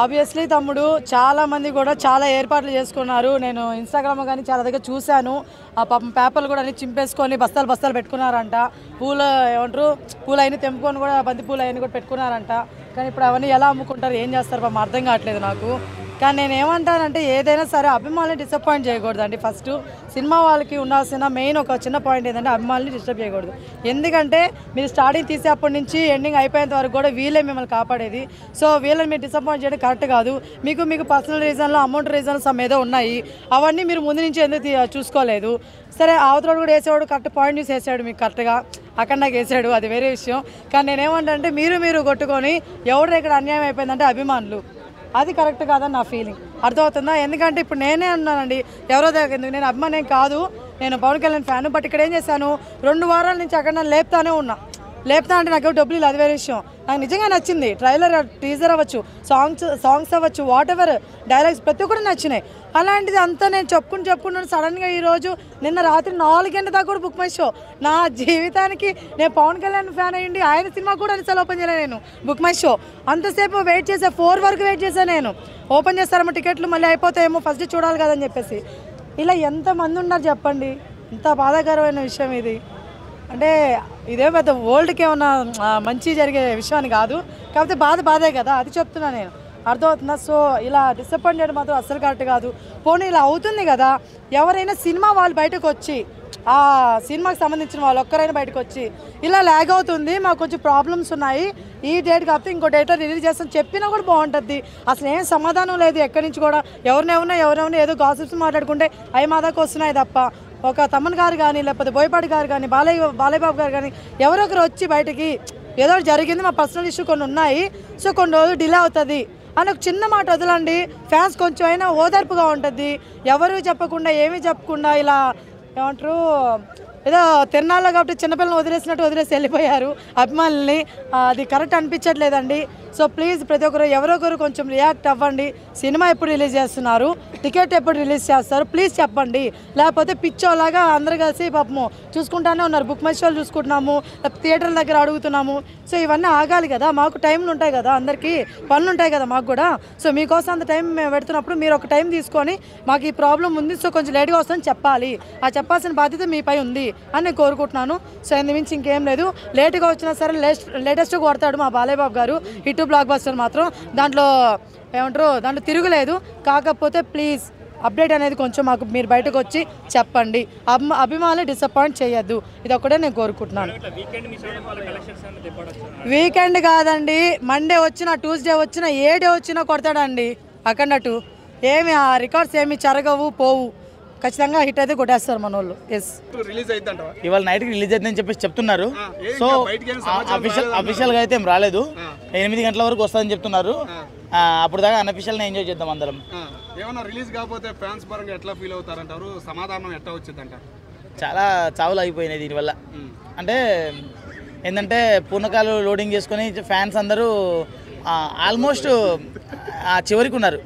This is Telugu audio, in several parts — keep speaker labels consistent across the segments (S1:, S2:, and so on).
S1: ఆబ్వియస్లీ తమ్ముడు చాలా మంది కూడా చాలా ఏర్పాట్లు చేసుకున్నారు. నేను ఇన్స్టాగ్రామ్ కానీ చాలా దగ్గర చూశాను. ఆ పాపం పేపర్లు కూడా అన్ని చింపేసుకొని బస్తాలు బస్తాలు పెట్టుకున్నారంట. పూలు ఏమంటారు పూలు అయినా తెంపుకొని కూడా బంతి పూలు అయినా కూడా పెట్టుకున్నారంట. కానీ ఇప్పుడు అవన్నీ ఎలా అమ్ముకుంటారు, ఏం చేస్తారు పాపం అర్థం కావట్లేదు నాకు. కానీ నేను ఏమంటానంటే ఏదైనా సరే అభిమానులు డిసప్పాయింట్ చేయకూడదండి. ఫస్ట్ సినిమా వాళ్ళకి ఉండాల్సిన మెయిన్ ఒక చిన్న పాయింట్ ఏంటంటే అభిమానులు డిస్టర్బ్ చేయకూడదు. ఎందుకంటే మీరు స్టార్టింగ్ తీసేప్పటి నుంచి ఎండింగ్ అయిపోయేంత వరకు కూడా వీళ్ళే మిమ్మల్ని కాపాడేది. సో వీళ్ళని మీరు డిసప్పాయింట్ చేయడం కరెక్ట్ కాదు. మీకు పర్సనల్ రీజన్లో అమౌంట్ రీజన్స్ ఏదో ఉన్నాయి, అవన్నీ మీరు ముందు నుంచి ఎందుకు చూసుకోలేదు. సరే అవతల కూడా వేసేవాడు కరెక్ట్ పాయింట్ న్యూస్ వేసాడు, మీకు కరెక్ట్గా అక్కడ నాకు వేసాడు, అది వేరే విషయం. కానీ నేనేమంటే మీరు కొట్టుకొని ఎవరు ఇక్కడ అన్యాయం అయిపోయిందంటే అభిమానులు, అది కరెక్ట్ కాదని నా ఫీలింగ్. అర్థమవుతుందా? ఎందుకంటే ఇప్పుడు నేనే అన్నానండి, ఎవరో దగ్గర నేను అభిమానం కాదు, నేను పవన్ కళ్యాణ్ ఫ్యాను. బట్ ఇక్కడ ఏం చేశాను, 2 వారాల నుంచి అక్కడ నన్ను లేపుతానే ఉన్నా. లేపుతా అంటే నాకు డబ్బులు లేదు, అది వేరే విషయం. నాకు నిజంగా నచ్చింది. ట్రైలర్ టీజర్ అవ్వచ్చు, సాంగ్స్ అవ్వచ్చు, వాట్ ఎవర్ డైలాగ్స్ ప్రతి ఒక్కటి నచ్చినాయి. అలాంటిది అంతా నేను చెప్పుకుంటున్నాను. సడన్గా ఈరోజు నిన్న రాత్రి 4 గంటల దాకా కూడా బుక్ మై షో. నా జీవితానికి నేను పవన్ కళ్యాణ్ ఫ్యాన్ అయ్యింది, ఆయన సినిమా కూడా అన్నిసార్లు ఓపెన్ చేయలేదు నేను బుక్ మై షో. అంతసేపు వెయిట్ చేసా, 4 వరకు వెయిట్ చేశాను నేను. ఓపెన్ చేస్తారేమో టికెట్లు, మళ్ళీ అయిపోతాయేమో, ఫస్ట్ చూడాలి కదని చెప్పేసి. ఇలా ఎంతమంది ఉన్నారు చెప్పండి, ఎంత బాధాకరమైన విషయం ఇది. అంటే ఇదే పెద్ద వరల్డ్కి ఏమన్నా మంచి జరిగే విషయాన్ని కాదు, కాకపోతే బాధే కదా, అది చెప్తున్నా నేను. అర్థమవుతుందా? సో ఇలా డిసప్పాయింట్ చేయడం మాత్రం అస్సలు కరెక్ట్ కాదు. పోనీ ఇలా అవుతుంది కదా, ఎవరైనా సినిమా వాళ్ళు బయటకు వచ్చి, ఆ సినిమాకి సంబంధించిన వాళ్ళు ఒక్కరైనా బయటకు వచ్చి ఇలా ల్యాగ్ అవుతుంది, మాకు కొంచెం ప్రాబ్లమ్స్ ఉన్నాయి, ఈ డేట్ కాకపోతే ఇంకో డేట్లో రిలీజ్ చేస్తాను చెప్పినా కూడా బాగుంటుంది. అసలు ఏం సమాధానం లేదు ఎక్కడి నుంచి కూడా. ఎవరెవరినో ఏదో గాసిప్స్ మాట్లాడుకుంటే అవి మా దాకా వస్తున్నాయి తప్ప, ఒక తమన్ గారు కానీ లేకపోతే బోయపాటి గారు కానీ బాలయ్య బాబు గారు కానీ ఎవరొకరు వచ్చి బయటికి ఏదో జరిగింది, మా పర్సనల్ ఇష్యూ కొన్ని ఉన్నాయి, సో కొన్ని రోజులు డిలే అవుతుంది అని ఒక చిన్న మాట వదలండి. ఫ్యాన్స్ కొంచెం అయినా ఓదార్పుగా ఉంటుంది. ఎవరు చెప్పకుండా ఏమీ చెప్పకుండా ఇలా ఏమంటారు ఏదో తిరణాల్లో కాబట్టి చిన్నపిల్లలు వదిలేసి వెళ్ళిపోయారు అభిమానుల్ని. అది కరెక్ట్ అనిపించట్లేదండి. సో ప్లీజ్ ప్రతి ఒక్కరు ఎవరొకరు కొంచెం రియాక్ట్ అవ్వండి. సినిమా ఎప్పుడు రిలీజ్ చేస్తున్నారు, టికెట్ ఎప్పుడు రిలీజ్ చేస్తారు ప్లీజ్ చెప్పండి. లేకపోతే పిచ్చోలాగా అందరు కలిసి పాపము చూసుకుంటానే ఉన్నారు. బుక్ మై షోలు చూసుకుంటున్నాము, థియేటర్ల దగ్గర అడుగుతున్నాము. సో ఇవన్నీ ఆగాలి కదా, మాకు టైంలు ఉంటాయి కదా, అందరికీ పనులు ఉంటాయి కదా మాకు కూడా. సో మీకోసం అంత టైం మేము పెడుతున్నప్పుడు మీరు ఒక టైం తీసుకొని మాకు ఈ ప్రాబ్లం ఉంది, సో కొంచెం లేట్గా వస్తుందని చెప్పాలి. ఆ చెప్పాల్సిన బాధ్యత మీపై ఉంది అని నేను కోరుకుంటున్నాను. సో ఇంతమించి ఇంకేం లేదు. లేట్గా వచ్చినా సరే లేటెస్ట్గా కొడతాడు మా బాలయ్య బాబు గారు, హిట్ బ్లాక్ బస్టర్ మాత్రం. దాంట్లో తిరుగులేదు. కాకపోతే ప్లీజ్ అప్డేట్ అనేది కొంచెం మాకు మీరు బయటకు వచ్చి చెప్పండి. అభిమానులు డిసప్పాయింట్ చేయొద్దు, ఇది ఒక్కటే నేను కోరుకుంటున్నాను. వీకెండ్ కాదండి, మండే వచ్చినా ట్యూస్డే వచ్చినా ఏ డే వచ్చినా కొడతాడండి అక్కడట్టు. ఏమి ఆ రికార్డ్స్ ఏమి చెరగవు పోవు, ఖచ్చితంగా హిట్ అయితే కొట్టేస్తారు మన వాళ్ళు. ఎస్
S2: ఇవాళ నైట్కి రిలీజ్ అవుతుందని చెప్పేసి చెప్తున్నారు. సో అఫీషియల్గా అయితే ఏం రాలేదు, 8 గంటల వరకు వస్తుందని చెప్తున్నారు. అప్పుడు దాకా అన్అఫీషియల్గా ఎంజాయ్ చేద్దాం అందరం.
S3: ఏమన్నా రిలీజ్ కాకపోతే ఫ్యాన్స్ పరంగా ఎట్లా ఫీల్ అవుతారంటారు, సమాధానం ఎట్లా వచ్చిందంటారు?
S2: చాలా చావులు అయిపోయినాయి దీనివల్ల. అంటే ఏంటంటే పూర్ణకాలు లోడింగ్ చేసుకొని ఫ్యాన్స్ అందరూ ఆల్మోస్ట్ చివరికి ఉన్నారు,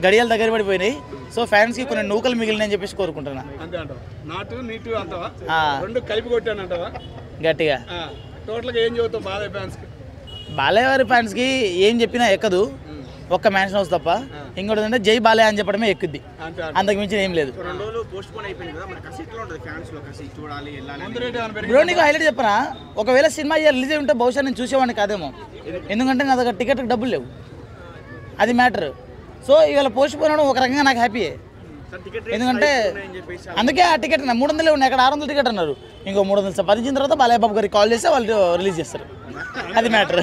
S2: గడియాల దగ్గర పడిపోయినాయి. సో ఫ్యాన్స్ కి కొన్ని నూకలు మిగిలినని చెప్పేసి కోరుకుంటున్నా. గట్టిగా బాలయ్య గారి ఫ్యాన్స్ కి ఏం చెప్పినా ఎక్కదు, ఒక్క మ్యాన్షన్ హౌస్ తప్ప. ఇంకోటి అంటే జై బాలయ్య అని చెప్పడమే ఎక్కుద్ది, అంతకు మించిన ఏం లేదు. బ్రో నీకు హైలైట్ చెప్పనా, ఒకవేళ సినిమా రిలీజ్ అయి ఉంటే బహుశా నేను చూసేవాడిని కాదేమో, ఎందుకంటే నా దగ్గర టికెట్ డబ్బులు లేవు, అది మ్యాటర్. సో ఇవాళ పోస్ట్ పోయిన ఒక రకంగా నాకు హ్యాపీయే, ఎందుకంటే అందుకే ఆ టికెట్ 300 ఉన్నాయి, అక్కడ 600 టికెట్ అన్నారు. ఇంకో 300 సంపాదించిన తర్వాత బాలయ్య బాబు గారికి కాల్ చేస్తే వాళ్ళు రిలీజ్ చేస్తారు, అది మ్యాటర్.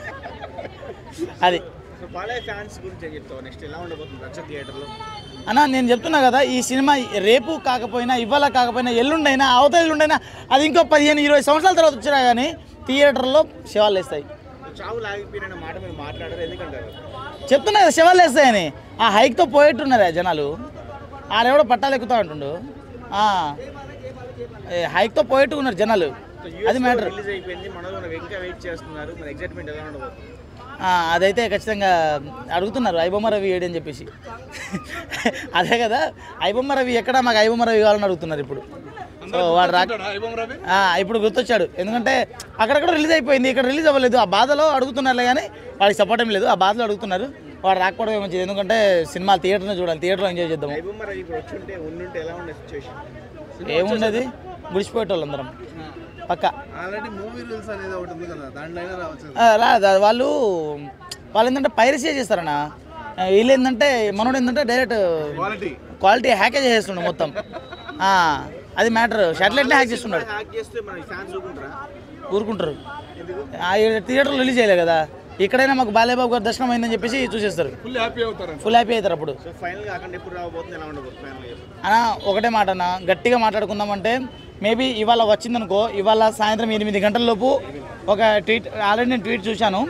S2: అది అన్న నేను చెప్తున్నా కదా, ఈ సినిమా రేపు కాకపోయినా ఇవాళ కాకపోయినా ఎల్లుండైనా అవతల ఎల్లుండైనా అది ఇంకో 15-20 సంవత్సరాల తర్వాత వచ్చినా కానీ థియేటర్లో శవాలు వేస్తాయి. చెప్తున్నా కదా శవాలు వేస్తాయని, ఆ హైక్తో పోయేట్టున్నారా జనాలు. ఆడెవడో పట్టాలు ఎక్కుతా అంటుండు, హైక్తో పోయేట్టున్నారు జనాలు, అది మ్యాటర్. అదైతే ఖచ్చితంగా అడుగుతున్నారు ఐబొమ్మ రవి ఏడు అని చెప్పేసి. అదే కదా, ఐబొమ్మ రవి ఎక్కడ, మాకు ఐబొమ్మ రవి కావాలని అడుగుతున్నారు ఇప్పుడు. సో వాడు ఇప్పుడు గుర్తొచ్చాడు, ఎందుకంటే అక్కడక్కడ రిలీజ్ అయిపోయింది, ఇక్కడ రిలీజ్ అవ్వలేదు. ఆ బాధలో అడుగుతున్నారులే కానీ వాడికి సపోర్ట్ ఏం లేదు, ఆ బాధలో అడుగుతున్నారు. వాడు రాకపోవడం మంచిది, ఎందుకంటే సినిమా థియేటర్లో చూడాలి, థియేటర్లో ఎంజాయ్ చేద్దాం. ఏముండదు, గుడిచిపోయేట వాళ్ళందరం పక్క
S3: ఆల్రెడీ మూవీ రూల్స్ అనేది ఒకటి ఉంది కదా, దాంట్లో రావచ్చు.
S2: రాదు. వాళ్ళు ఏంటంటే పైరసీ చేస్తారన్న. వీళ్ళు ఏంటంటే మనోడు ఏంటంటే డైరెక్ట్ క్వాలిటీ హ్యాకే చేసేస్తుండే మొత్తం. అది మ్యాటర్. శాటిలైట్నే హ్యాక్ చేస్తున్నాడు. ఊరుకుంటారు. థియేటర్లో రిలీజ్ చేయలేదు కదా, ఇక్కడైనా మాకు బాలేబాబు గారు దర్శనం అయిందని చెప్పేసి చూసేస్తారు, ఫుల్ హ్యాపీ అవుతారు. అప్పుడు అన్న ఒకటే మాట అన్న, గట్టిగా మాట్లాడుకుందామంటే మేబీ ఇవాళ వచ్చిందనుకో, ఇవాళ సాయంత్రం 8 గంటల లోపు ఒక ట్వీట్, ఆల్రెడీ నేను ట్వీట్ చూశాను.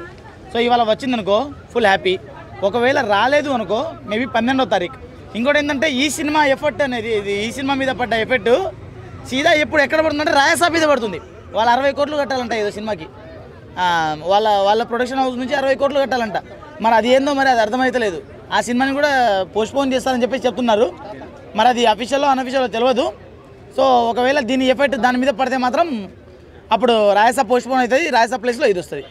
S2: సో ఇవాళ వచ్చిందనుకో ఫుల్ హ్యాపీ. ఒకవేళ రాలేదు అనుకో మేబీ 12వ తారీఖు. ఇంకోటి ఏంటంటే ఈ సినిమా ఎఫర్ట్ అనేది, ఈ సినిమా మీద పడ్డ ఎఫెక్ట్ సీదా ఎప్పుడు ఎక్కడ పడుతుందంటే రాయసాబ్ మీద పడుతుంది. వాళ్ళు 60 కోట్లు కట్టాలంట ఏదో సినిమాకి, వాళ్ళ ప్రొడక్షన్ హౌస్ నుంచి 60 కోట్లు కట్టాలంట. మరి అది ఏందో మరి అది అర్థమవుతలేదు. ఆ సినిమాని కూడా పోస్ట్పోన్ చేస్తారని చెప్పేసి చెప్తున్నారు. మరి అది అఫీషియల్లో అనఫీషియల్లో తెలియదు. సో ఒకవేళ దీని ఎఫెక్ట్ దాని మీద పడితే మాత్రం అప్పుడు రాయసాబ్ పోస్ట్పోన్ అవుతుంది, రాయసాబ్ ప్లేస్లో ఇది వస్తుంది.